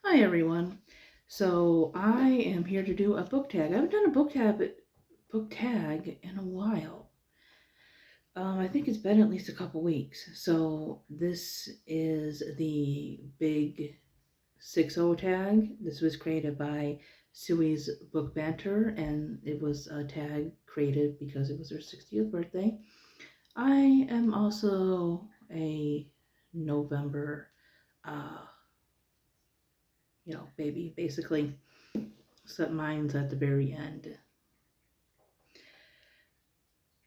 Hi everyone. So I am here to do a book tag. I haven't done a book tag in a while. I think it's been at least a couple weeks. So this is the big 6-0 tag. This was created by Sui's Book Banter, and it was a tag created because it was her 60th birthday. I am also a November, uh, baby, basically. Except mine's at the very end.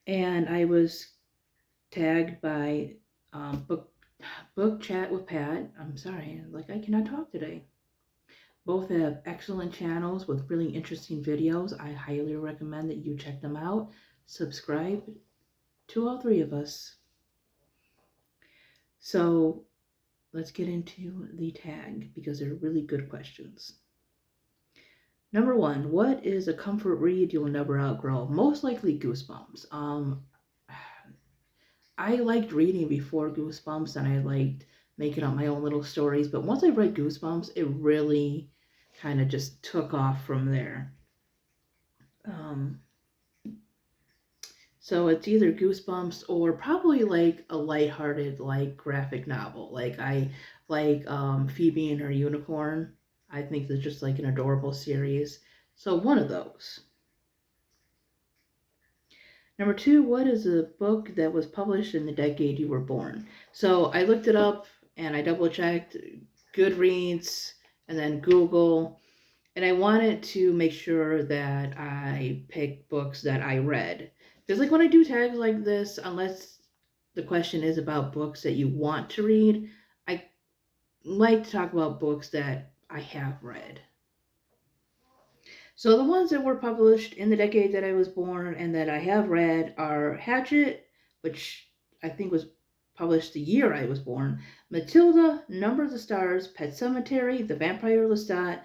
And I was tagged by book chat with Pat. I'm sorry, like I cannot talk today. Both have excellent channels with really interesting videos. I highly recommend that you check them out. Subscribe to all three of us. So let's get into the tag because they're really good questions. Number one, what is a comfort read you'll never outgrow? Most likely Goosebumps. I liked reading before Goosebumps and I liked making up my own little stories, but once I read Goosebumps, it really kind of just took off from there. Um, so it's either Goosebumps or probably like a lighthearted, like graphic novel. Like I like Phoebe and Her Unicorn. I think that's just like an adorable series. So one of those. Number two, what is a book that was published in the decade you were born? So I looked it up and I double checked Goodreads and then Google. And I wanted to make sure that I picked books that I read. Because, like, when I do tags like this, unless the question is about books that you want to read, I like to talk about books that I have read. So the ones that were published in the decade that I was born and that I have read are Hatchet, which I think was published the year I was born, Matilda, Number of the Stars, Pet Cemetery, The Vampire Lestat,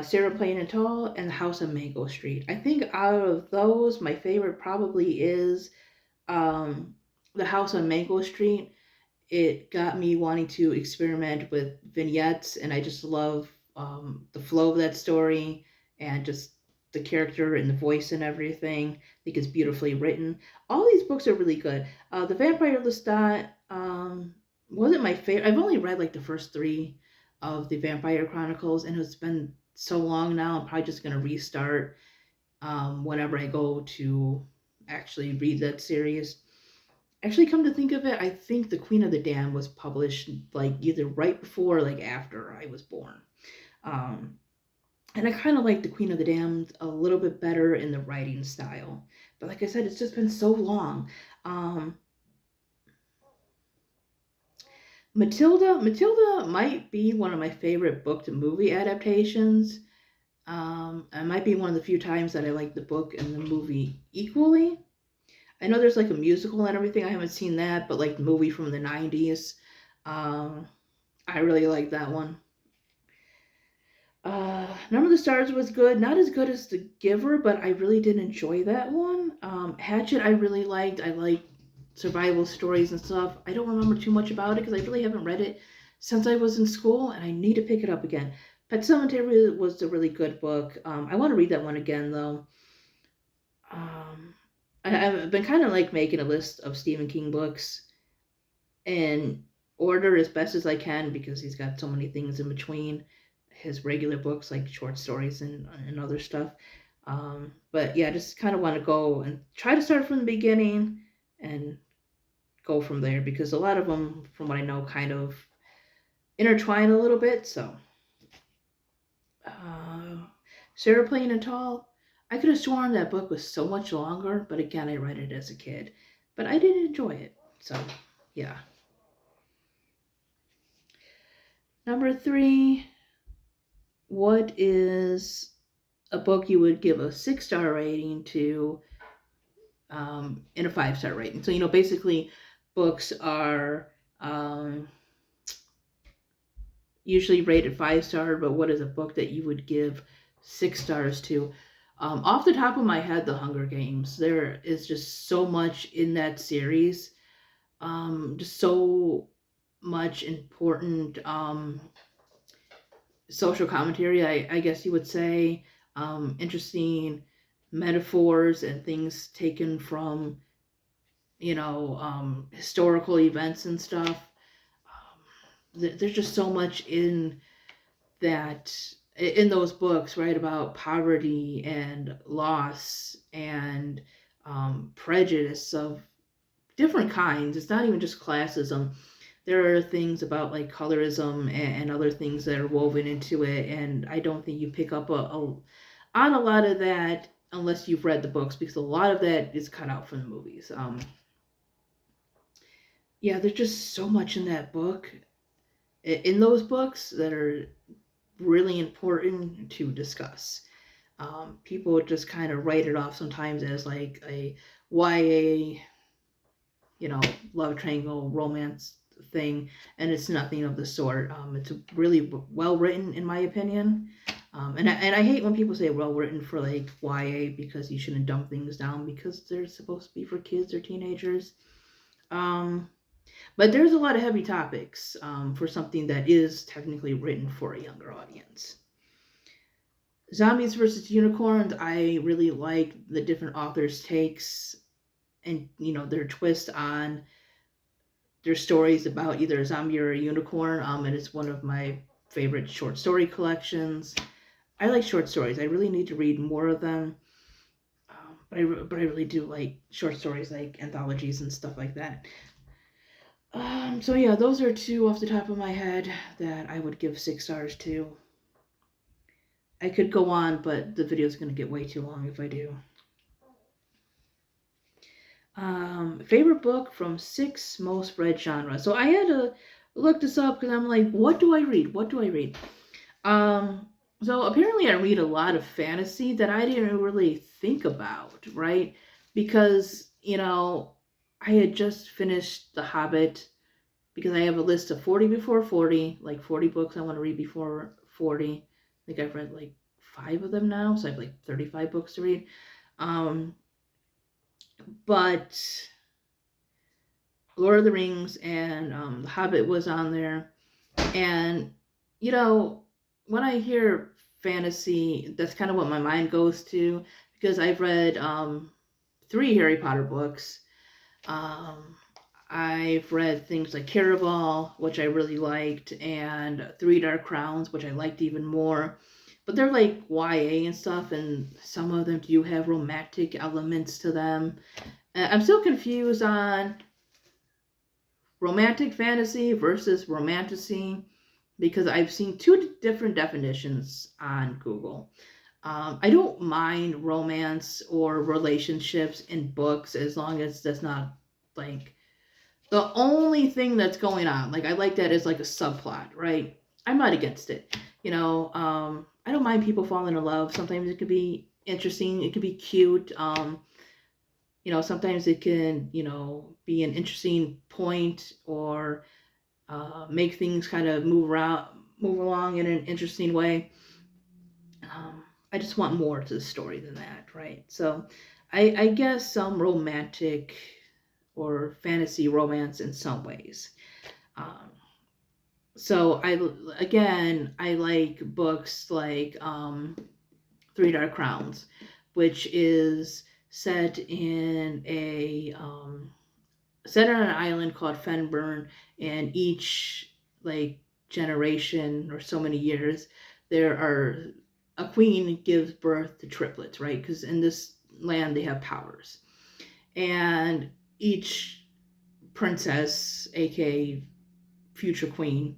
Sarah Plain and Tall, and The House on Mango Street. I think out of those, my favorite probably is um, The House on Mango Street. It got me wanting to experiment with vignettes, and I just love the flow of that story and just the character and the voice and everything. I think it's beautifully written. All these books are really good. The Vampire Lestat wasn't my favorite. I've only read like the first three of the Vampire Chronicles, and it's been so long now. I'm probably just gonna restart whenever I go to actually read that series. Actually, come to think of it, I think The Queen of the Dam was published like either right before or like after I was born. Um, and I kind of like The Queen of the Damned a little bit better in the writing style. But like I said, it's just been so long. Um, Matilda might be one of my favorite book to movie adaptations. It might be one of the few times that I like the book and the movie equally. I know there's like a musical and everything. I haven't seen that, but like the movie from the 90s. Um, I really like that one. Number of the Stars was good. Not as good as The Giver, but I really did enjoy that one. Hatchet, I really liked. I like survival stories and stuff. I don't remember too much about it because I really haven't read it since I was in school, and I need to pick it up again. Pet Cemetery was a really good book. I want to read that one again, though. Um, I've been kind of like making a list of Stephen King books in order as best as I can because he's got so many things in between his regular books, like short stories and other stuff. But yeah, just kind of want to go and try to start from the beginning and go from there because a lot of them, from what I know, kind of intertwine a little bit. So, uh, Sarah Plain and Tall, I could have sworn that book was so much longer, but again, I read it as a kid. But I did enjoy it. So, yeah. Number three, what is a book you would give a 6-star rating to in a 5-star rating? So, basically, books are usually rated 5-star, but what is a book that you would give 6 stars to? Off the top of my head, The Hunger Games. There is just so much in that series, just so much important social commentary, I guess you would say, interesting metaphors and things taken from, historical events and stuff. There's just so much that in those books, right, about poverty and loss and prejudice of different kinds. It's not even just classism. There are things about like colorism and other things that are woven into it, and I don't think you pick up on a lot of that unless you've read the books, because a lot of that is cut out from the movies. Yeah, there's just so much in that book, in those books, that are really important to discuss. People just kind of write it off sometimes as like a YA, love triangle romance thing, and it's nothing of the sort. It's really well written, in my opinion. And I hate when people say well written for like YA, because you shouldn't dumb things down because they're supposed to be for kids or teenagers. Um, but there's a lot of heavy topics for something that is technically written for a younger audience. Zombies versus unicorns, I really like the different authors' takes and their twist on their stories about either a zombie or a unicorn. And it's one of my favorite short story collections. I like short stories. I really need to read more of them. But I really do like short stories, like anthologies and stuff like that. So yeah, those are two off the top of my head that I would give 6 stars to. I could go on, but the video is going to get way too long if I do. Favorite book from 6 most read genres. So I had to look this up because I'm like, what do I read? What do I read? So apparently I read a lot of fantasy that I didn't really think about, right? Because, I had just finished The Hobbit, because I have a list of 40 before 40, like 40 books I want to read before 40. I think I've read like 5 of them now, so I have like 35 books to read. But Lord of the Rings and The Hobbit was on there. And, when I hear fantasy, that's kind of what my mind goes to, because I've read 3 Harry Potter books. I've read things like Caraval, which I really liked, and Three Dark Crowns, which I liked even more. But they're like YA and stuff, and some of them do have romantic elements to them. I'm still confused on romantic fantasy versus romantasy, because I've seen 2 different definitions on Google. I don't mind romance or relationships in books as long as that's not like the only thing that's going on. Like, I like that as like a subplot, right? I'm not against it. I don't mind people falling in love. Sometimes it could be interesting. It could be cute. Sometimes it can, be an interesting point, or make things kind of move along in an interesting way. I just want more to the story than that, right? So I guess some romantic or fantasy romance in some ways. Um, so I like books like Three Dark Crowns, which is set in set on an island called Fenburn, and each like generation or so many years, there are a queen gives birth to triplets, right? Because in this land they have powers, and each princess, aka future queen,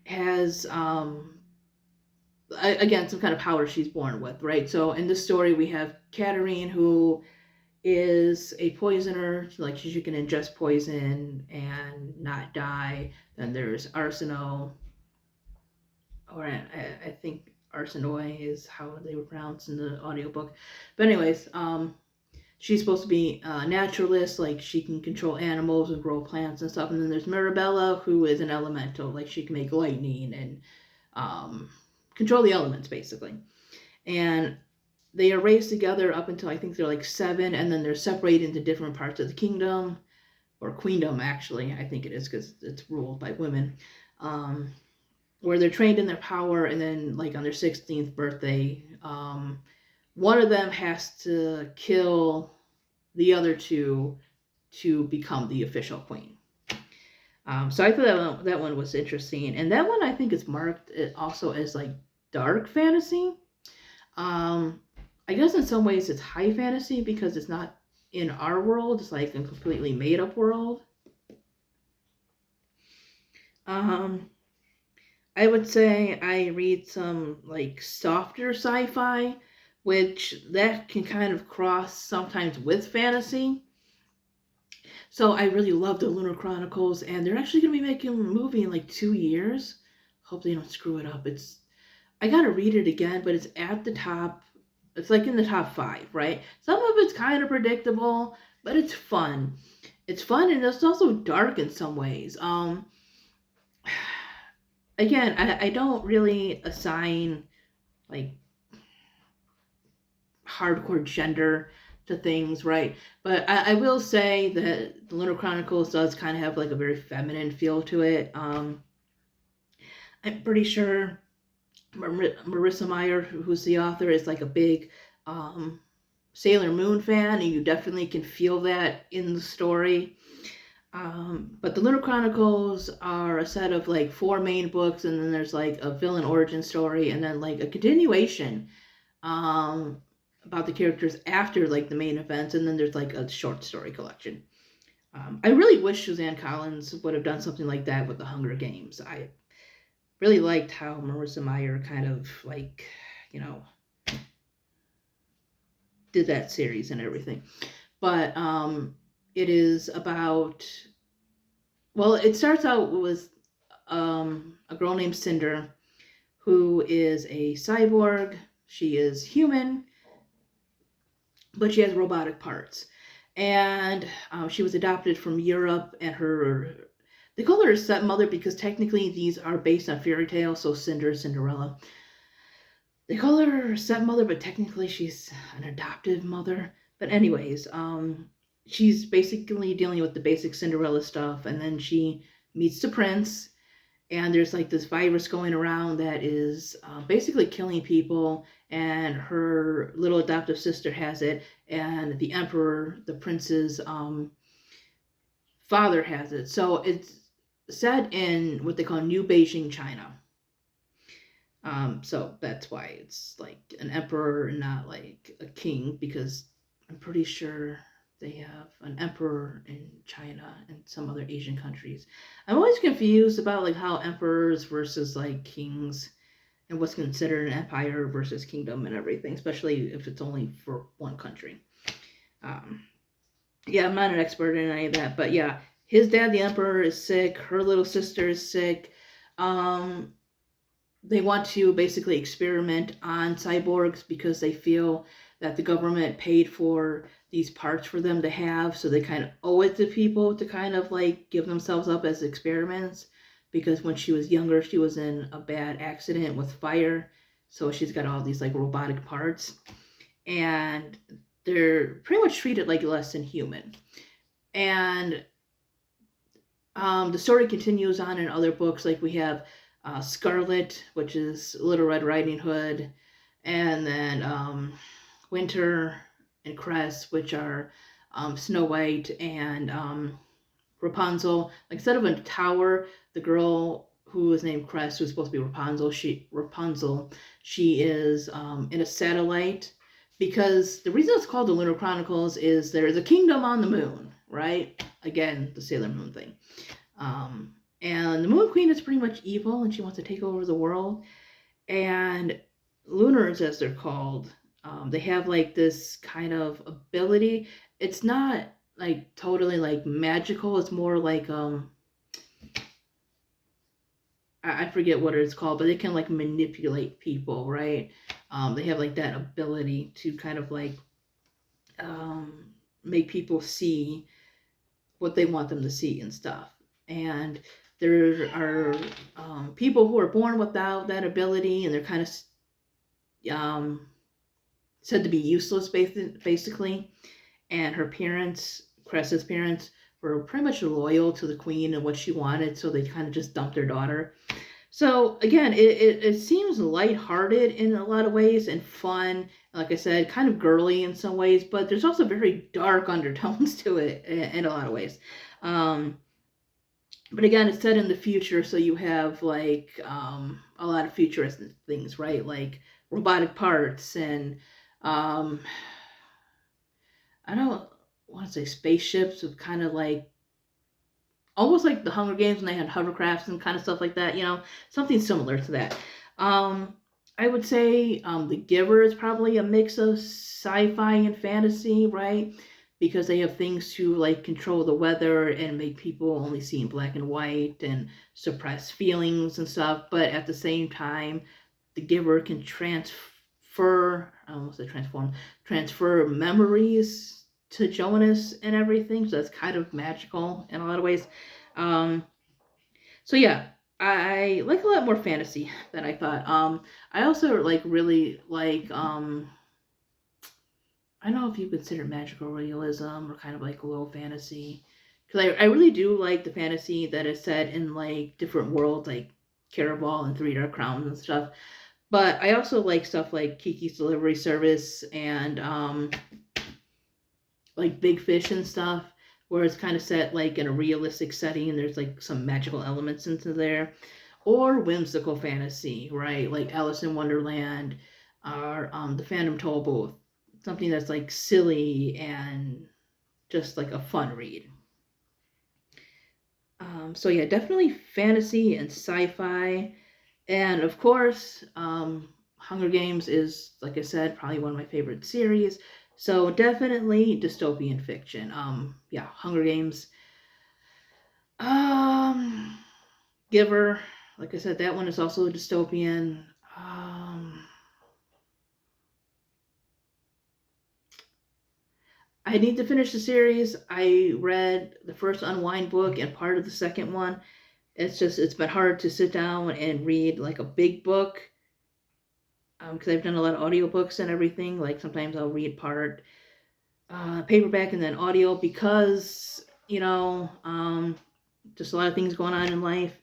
has again some kind of power she's born with, right? So in this story we have Katarine, who is a poisoner, like she can ingest poison and not die. Then there's Arsino, or I think Arsinoe is how they were pronounced in the audiobook. But anyways, she's supposed to be a naturalist, like she can control animals and grow plants and stuff. And then there's Mirabella, who is an elemental, like she can make lightning and control the elements, basically. And they are raised together up until I think they're like 7, and then they're separated into different parts of the kingdom, or queendom, actually. I think it is, because it's ruled by women. where they're trained in their power, and then like on their 16th birthday, one of them has to kill the other two to become the official queen. So I thought that one was interesting, and that one I think is marked also as like dark fantasy. Um, I guess in some ways it's high fantasy because it's not in our world; it's like a completely made up world. Um, I would say I read some like softer sci-fi, which that can kind of cross sometimes with fantasy. So I really love the Lunar Chronicles, and they're actually going to be making a movie in like 2 years. Hope they don't screw it up. It's I gotta read it again, but it's at the top. It's like in the top five, right? Some of it's kind of predictable, but it's fun. It's fun, and it's also dark in some ways. Again, I don't really assign like hardcore gender to things, right? But I will say that the Lunar Chronicles does kind of have like a very feminine feel to it. I'm pretty sure Marissa Meyer, who's the author, is like a big um, Sailor Moon fan, and you definitely can feel that in the story. But the Lunar Chronicles are a set of like four main books, and then there's like a villain origin story, and then like a continuation um, about the characters after like the main events, and then there's like a short story collection. I really wish Suzanne Collins would have done something like that with the Hunger Games. I really liked how Marissa Meyer kind of like, you know, did that series and everything. But it is about, well, it starts out with a girl named Cinder who is a cyborg. She is human, but she has robotic parts. And she was adopted from Europe, and they call her a stepmother because technically these are based on fairy tales, so Cinder, Cinderella. They call her stepmother, but technically she's an adoptive mother. But anyways, she's basically dealing with the basic Cinderella stuff, and then she meets the prince, and there's like this virus going around that is basically killing people, and her little adoptive sister has it, and the emperor, the prince's father, has it. So it's set in what they call New Beijing, China. So that's why it's like an emperor and not like a king, because I'm pretty sure they have an emperor in China and some other Asian countries. I'm always confused about like how emperors versus like kings and what's considered an empire versus kingdom and everything, especially if it's only for one country. Um, yeah, I'm not an expert in any of that, but yeah, his dad, the emperor, is sick. Her little sister is sick. Um, they want to basically experiment on cyborgs because they feel that the government paid for these parts for them to have, so they kind of owe it to people to kind of like give themselves up as experiments, because when she was younger she was in a bad accident with fire, so she's got all these like robotic parts, and they're pretty much treated like less than human. And the story continues on in other books. Like we have Scarlet, which is Little Red Riding Hood, and then Winter and Cress, which are Snow White and Rapunzel. Like instead of a tower, the girl who is named Cress, who's supposed to be Rapunzel, she is in a satellite. Because the reason it's called the Lunar Chronicles is there is a kingdom on the moon, right? Again, the Sailor Moon thing. And the Moon Queen is pretty much evil, and she wants to take over the world. And Lunars, as they're called, they have like this kind of ability. It's not like totally like magical. It's more like I forget what it's called, but they can like manipulate people, right? They have like that ability to kind of like um, make people see what they want them to see and stuff. And there are people who are born without that ability, and they're kind of said to be useless, basically. And her parents, Cress's parents, were pretty much loyal to the queen and what she wanted, so they kind of just dumped their daughter. So again, it seems lighthearted in a lot of ways and fun. Like I said, kind of girly in some ways, but there's also very dark undertones to it in a lot of ways. Um, but again, it's set in the future, so you have like a lot of futuristic things, right? Like robotic parts and um, I don't want to say spaceships, with kind of like almost like the Hunger Games when they had hovercrafts and kind of stuff like that, something similar to that. Um, I would say The Giver is probably a mix of sci-fi and fantasy, right? Because they have things to like control the weather and make people only see in black and white and suppress feelings and stuff. But at the same time, The Giver can I almost said transfer memories to Jonas and everything. So that's kind of magical in a lot of ways. Um, so yeah, I like a lot more fantasy than I thought. I also like really like I don't know if you consider magical realism or kind of like low fantasy, because I really do like the fantasy that is set in like different worlds, like Caraval and Three Dark Crowns and stuff. But I also like stuff like Kiki's Delivery Service and like Big Fish and stuff, where it's kind of set like in a realistic setting and there's like some magical elements into there, or whimsical fantasy, right? Like Alice in Wonderland or The Phantom Tollbooth, something that's like silly and just like a fun read. So yeah, definitely fantasy and sci-fi, and of course, Hunger Games is, like I said, probably one of my favorite series. So definitely dystopian fiction. Yeah, Hunger Games. Um, Giver, like I said, that one is also a dystopian. Um, I need to finish the series. I read the first Unwind book and part of the second one. It's been hard to sit down and read like a big book because I've done a lot of audiobooks and everything. Like sometimes I'll read part paperback and then audio because just a lot of things going on in life.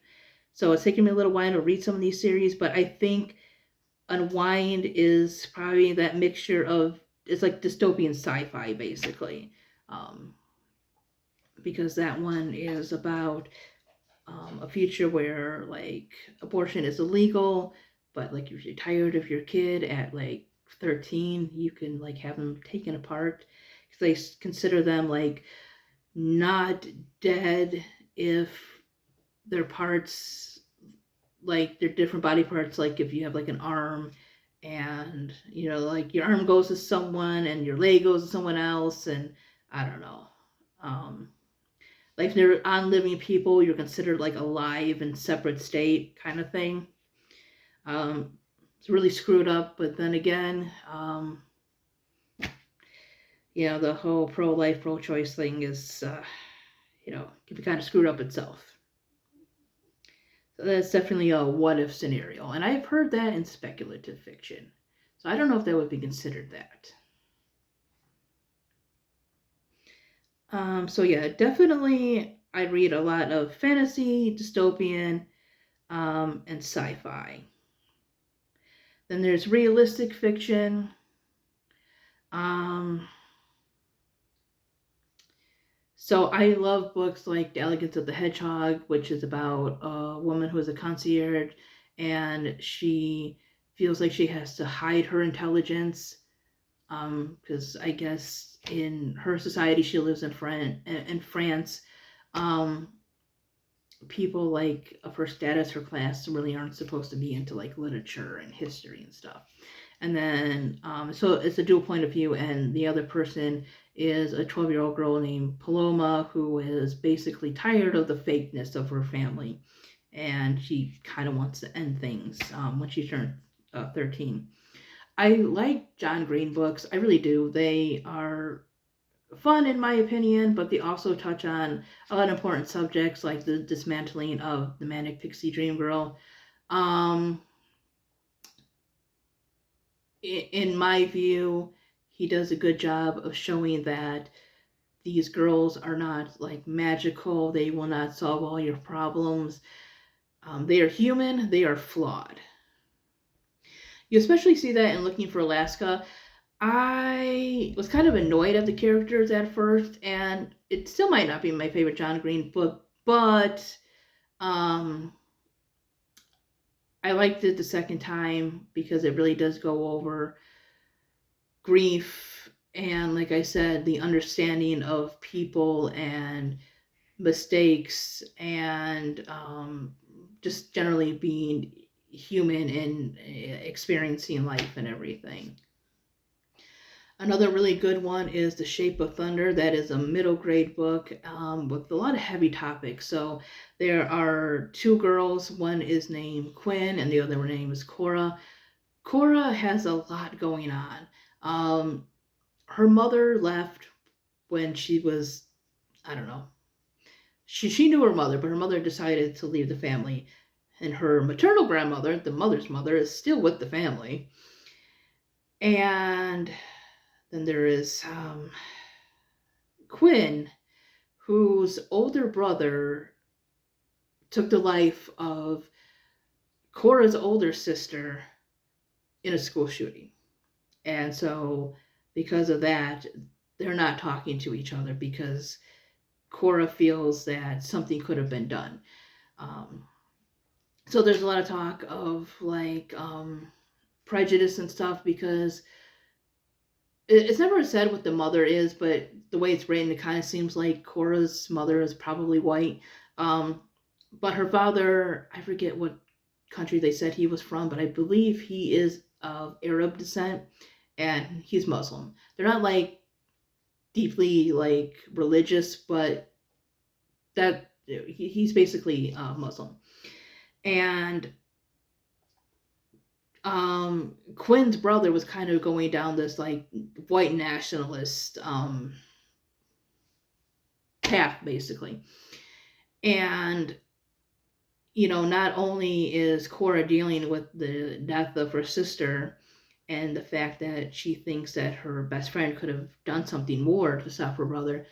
So it's taken me a little while to read some of these series, but I think Unwind is probably that mixture of it's like dystopian sci-fi basically, um, because that one is about a future where like abortion is illegal, but like if you're tired of your kid at like 13, you can like have them taken apart because they consider them like not dead if their parts like their different body parts, like if you have like an arm and like your arm goes to someone and your leg goes to someone else, and I don't know, um like if they're on living people, you're considered like alive in separate state kind of thing. It's really screwed up, but then again, the whole pro-life pro-choice thing is can be kind of screwed up itself. So that's definitely a what if scenario. And I've heard that in speculative fiction. So I don't know if that would be considered that. So yeah, definitely I read a lot of fantasy, dystopian, and sci-fi. Then there's realistic fiction. Um, so I love books like The Elegance of the Hedgehog, which is about a woman who is a concierge and she feels like she has to hide her intelligence because I guess in her society she lives in France. Um, People like of her status, her class, really aren't supposed to be into like literature and history and stuff. And then, so it's a dual point of view, and the other person is a 12-year-old girl named Paloma who is basically tired of the fakeness of her family, and she kind of wants to end things when she turned 13. I like John Green books. I really do. They are fun in my opinion, but they also touch on a lot of important subjects like the dismantling of the manic pixie dream girl. Um, in my view, he does a good job of showing that these girls are not like magical. They will not solve all your problems. They are human, they are flawed. You especially see that in Looking for Alaska. I was kind of annoyed at the characters at first, and it still might not be my favorite John Green book, but um, I liked it the second time because it really does go over grief and, like I said, the understanding of people and mistakes and just generally being human and experiencing life and everything. Another really good one is The Shape of Thunder. That is a middle grade book with a lot of heavy topics. So there are two girls. One is named Quinn, and the other name is Cora. Cora has a lot going on. Her mother left when she was, I don't know, she knew her mother, but her mother decided to leave the family. And her maternal grandmother, the mother's mother, is still with the family. And then there is Quinn, whose older brother took the life of Cora's older sister in a school shooting. And so, because of that, they're not talking to each other because Cora feels that something could have been done. Um, so, there's a lot of talk of like prejudice and stuff because it's never said what the mother is, but the way it's written, it kind of seems like Cora's mother is probably white. Um, but her father, I forget what country they said he was from, but I believe he is of Arab descent and he's Muslim. They're not like deeply like religious, but that he's basically Muslim. And Quinn's brother was kind of going down this like white nationalist path basically. And not only is Cora dealing with the death of her sister and the fact that she thinks that her best friend could have done something more to stop her brother,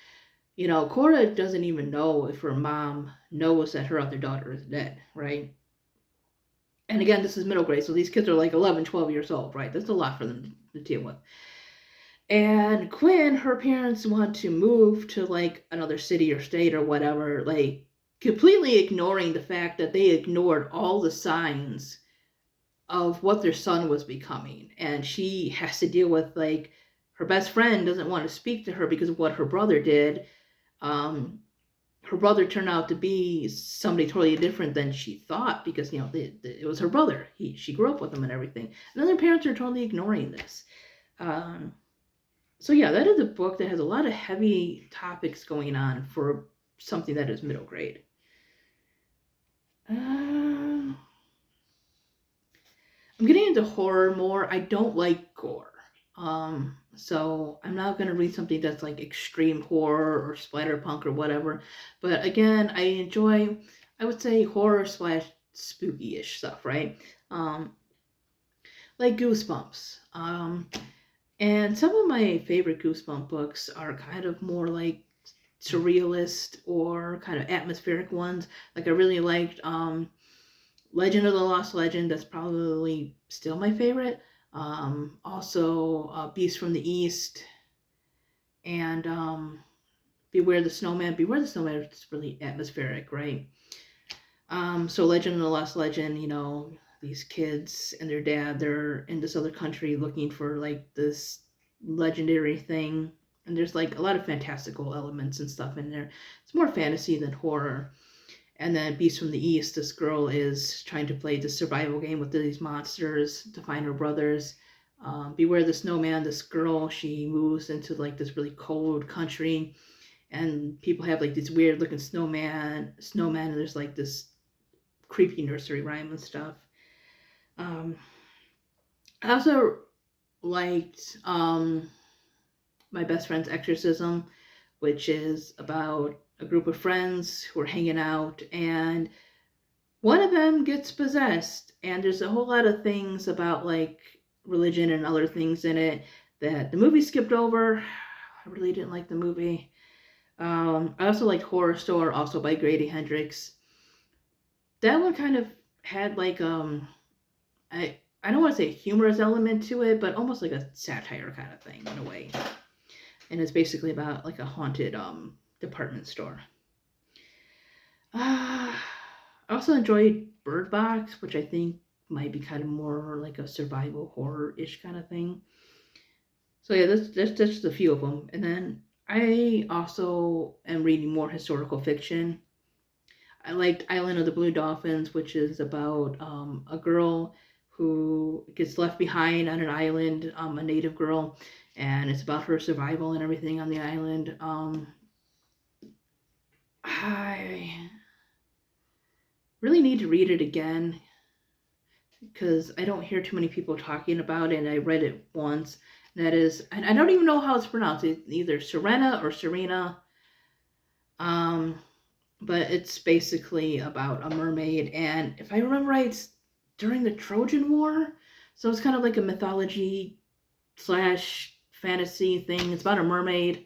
Cora doesn't even know if her mom knows that her other daughter is dead, right? And again, this is middle grade, so these kids are like 11, 12 years old, right? That's a lot for them to deal with. And Quinn, her parents want to move to like another city or state or whatever, like completely ignoring the fact that they ignored all the signs of what their son was becoming. And she has to deal with like her best friend doesn't want to speak to her because of what her brother did. Um, Her brother turned out to be somebody totally different than she thought because it was her brother. She grew up with him and everything. And other parents are totally ignoring this. Um, so yeah, that is a book that has a lot of heavy topics going on for something that is middle grade. I'm getting into horror more. I don't like gore. So I'm not gonna read something that's like extreme horror or splatterpunk or whatever. But again, I enjoy, I would say horror slash spooky-ish stuff, right? Um, like Goosebumps. And some of my favorite Goosebump books are kind of more like surrealist or kind of atmospheric ones. Like I really liked Legend of the Lost Legend. That's probably still my favorite. Also, Beast from the East and Beware the Snowman. Beware the Snowman is really atmospheric, right? So Legend of the Lost Legend, these kids and their dad, they're in this other country looking for like this legendary thing. And there's like a lot of fantastical elements and stuff in there. It's more fantasy than horror. And then Beast from the East, this girl is trying to play the survival game with these monsters to find her brothers. Beware the Snowman, this girl, she moves into like this really cold country and people have like these weird looking snowman, and there's like this creepy nursery rhyme and stuff. Um, I also liked My Best Friend's Exorcism, which is about a group of friends who are hanging out and one of them gets possessed. And there's a whole lot of things about like religion and other things in it that the movie skipped over. I really didn't like the movie. I also liked Horror Store, also by Grady Hendrix. that one kind of had like I don't want to say a humorous element to it, but almost like a satire kind of thing in a way. And it's basically about like a haunted department store. Uh, I also enjoyed Bird Box, which I think might be kind of more like a survival horror ish kind of thing. So yeah, that's just a few of them. And then I also am reading more historical fiction. I liked Island of the Blue Dolphins, which is about a girl who gets left behind on an island, a native girl, and it's about her survival and everything on the island. I really need to read it again because I don't hear too many people talking about it, and I read it once. And that is, and I don't even know how it's pronounced. It's either Serena or Serena. Um, but it's basically about a mermaid, and if I remember right, it's during the Trojan War, so it's kind of like a mythology slash fantasy thing. It's about a mermaid,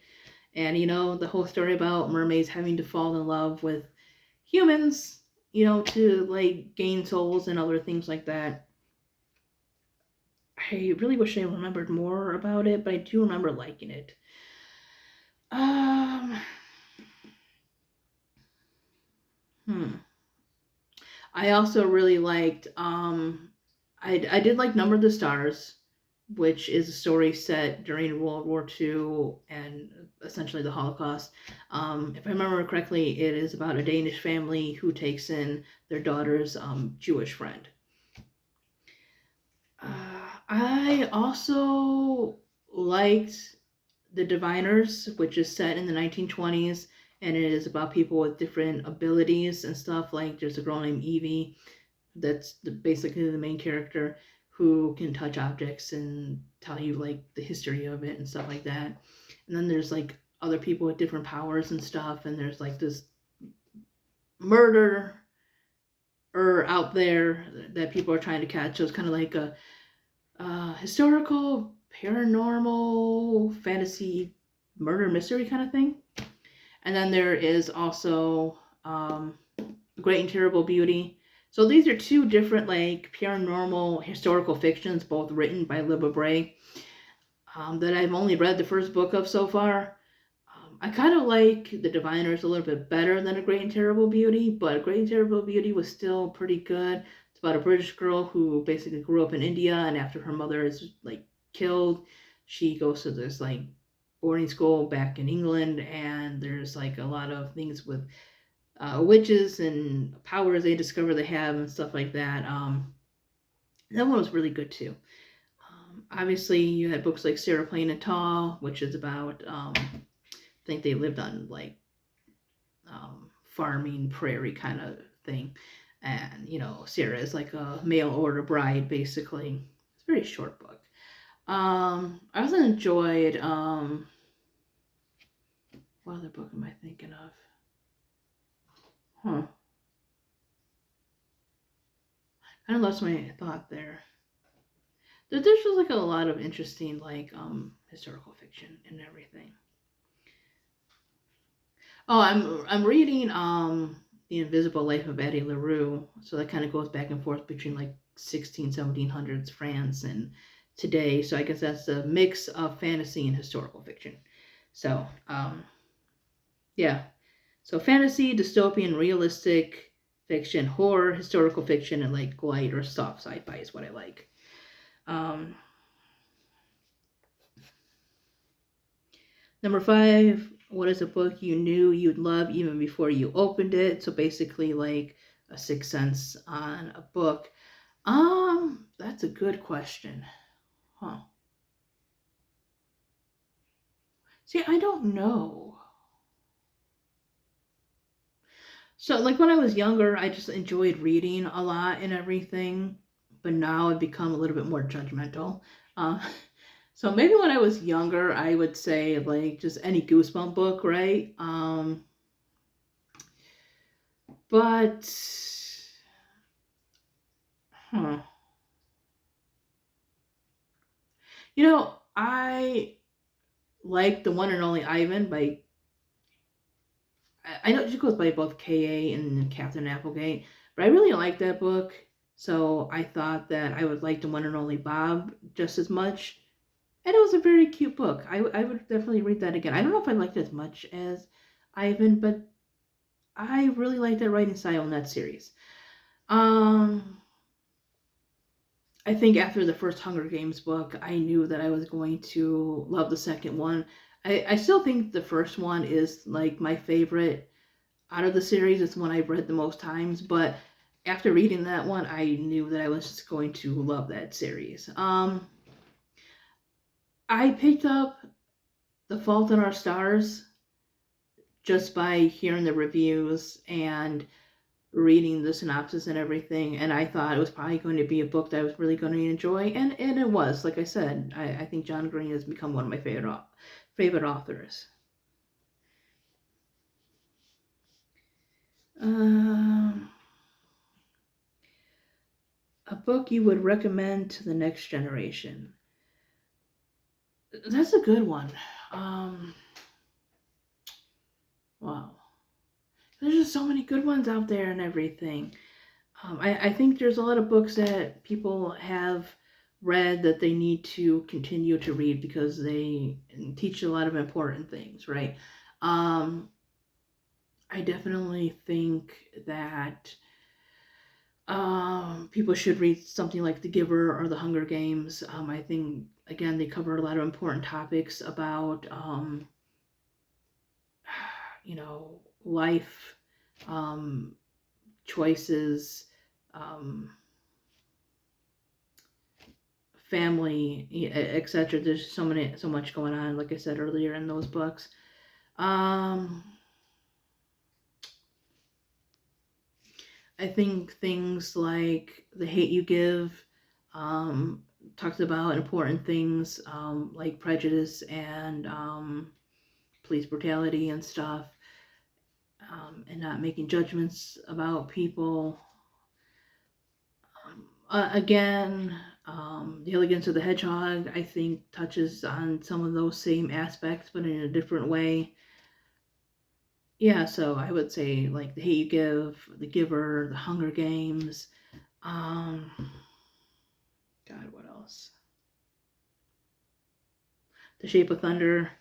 and the whole story about mermaids having to fall in love with humans, to like gain souls and other things like that. I really wish I remembered more about it, but I do remember liking it. Um, hmm. I also really liked. I did like Number of the Stars, which is a story set during World War II and essentially the Holocaust. If I remember correctly, it is about a Danish family who takes in their daughter's Jewish friend. I also liked The Diviners, which is set in the 1920s, and it is about people with different abilities and stuff. Like there's a girl named Evie that's basically the main character who can touch objects and tell you like the history of it and stuff like that. And then there's like other people with different powers and stuff, and there's like this murder or out there that people are trying to catch. So it's kind of like a historical, paranormal, fantasy, murder mystery kind of thing. And then there is also Great and Terrible Beauty. So these are two different like paranormal historical fictions, both written by Libba Bray, that I've only read the first book of so far. I kind of like The Diviners a little bit better than A Great and Terrible Beauty, but A Great and Terrible Beauty was still pretty good. It's about a British girl who basically grew up in India, and after her mother is like killed, she goes to this like boarding school back in England, and there's like a lot of things with witches and powers they discover they have and stuff like that. That one was really good too. Obviously, you had books like Sarah Plain and Tall, which is about I think they lived on like farming prairie kind of thing, and Sarah is like a mail order bride basically. It's a very short book. I also enjoyed what other book am I thinking of? Huh. I lost my thought there. There's just like a lot of interesting like historical fiction and everything. Oh, I'm reading The Invisible Life of Addie LaRue, so that kind of goes back and forth between like 1700s France and today. So I guess that's a mix of fantasy and historical fiction. So yeah, so fantasy, dystopian, realistic fiction, horror, historical fiction, and like light or soft sci-fi is what I like. Um, Number five, what is a book you knew you'd love even before you opened it? So basically, like a sixth sense on a book. That's a good question. Huh. See, I don't know. So, like when I was younger, I just enjoyed reading a lot and everything, but now I've become a little bit more judgmental. Uh, so maybe when I was younger, I would say like just any Goosebump book, right? But huh. I like the one and only Ivan by I know she goes by both Ka and Captain Applegate, But I really liked that book, so I thought that I would like The One and Only Bob just as much. And it was a very cute book. I would definitely read that again. I don't know if I liked it as much as Ivan, but I really liked that writing style in that series. Um, I think after the first Hunger Games book, I knew that I was going to love the second one. I still think the first one is like my favorite out of the series. It's the one I've read the most times, but after reading that one, I knew that I was just going to love that series. I picked up The Fault in Our Stars just by hearing the reviews and reading the synopsis and everything, and I thought it was probably going to be a book that I was really going to enjoy, and it was. Like I said, I think John Green has become one of my favorite authors. Um, a book you would recommend to the next generation? That's a good one. Um, wow, there's just so many good ones out there and everything. I think there's a lot of books that people have read that they need to continue to read because they teach a lot of important things, right? Um, I definitely think that people should read something like The Giver or The Hunger Games. I think, again, they cover a lot of important topics about, life, um, choices, um, family, etc. There's so much going on, like I said earlier in those books. Um, I think things like The Hate You Give um, talks about important things like prejudice and police brutality and stuff, and not making judgments about people. Again, The Elegance of the Hedgehog, I think, touches on some of those same aspects, but in a different way. Yeah, so I would say like The Hate You Give, The Giver, The Hunger Games. Um, God, what else? The Shape of Thunder,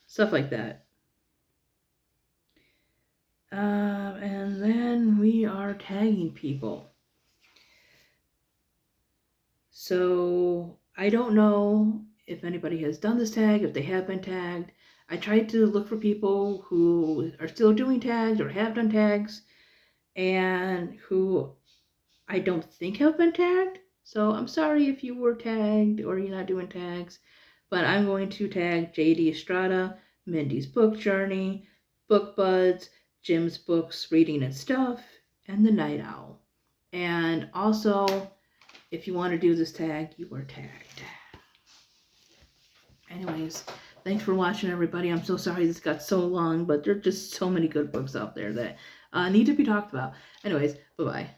stuff like that. And then we are tagging people. So I don't know if anybody has done this tag, if they have been tagged. I tried to look for people who are still doing tags or have done tags and who I don't think have been tagged. So I'm sorry if you were tagged or you're not doing tags, but I'm going to tag JD Estrada, Mindy's Book Journey, Book Buds, Jim's Books, Reading and Stuff, and The Night Owl. And also, if you want to do this tag, you are tagged. Anyways, thanks for watching, everybody. I'm so sorry this got so long, but there are just so many good books out there that need to be talked about. Anyways, bye-bye.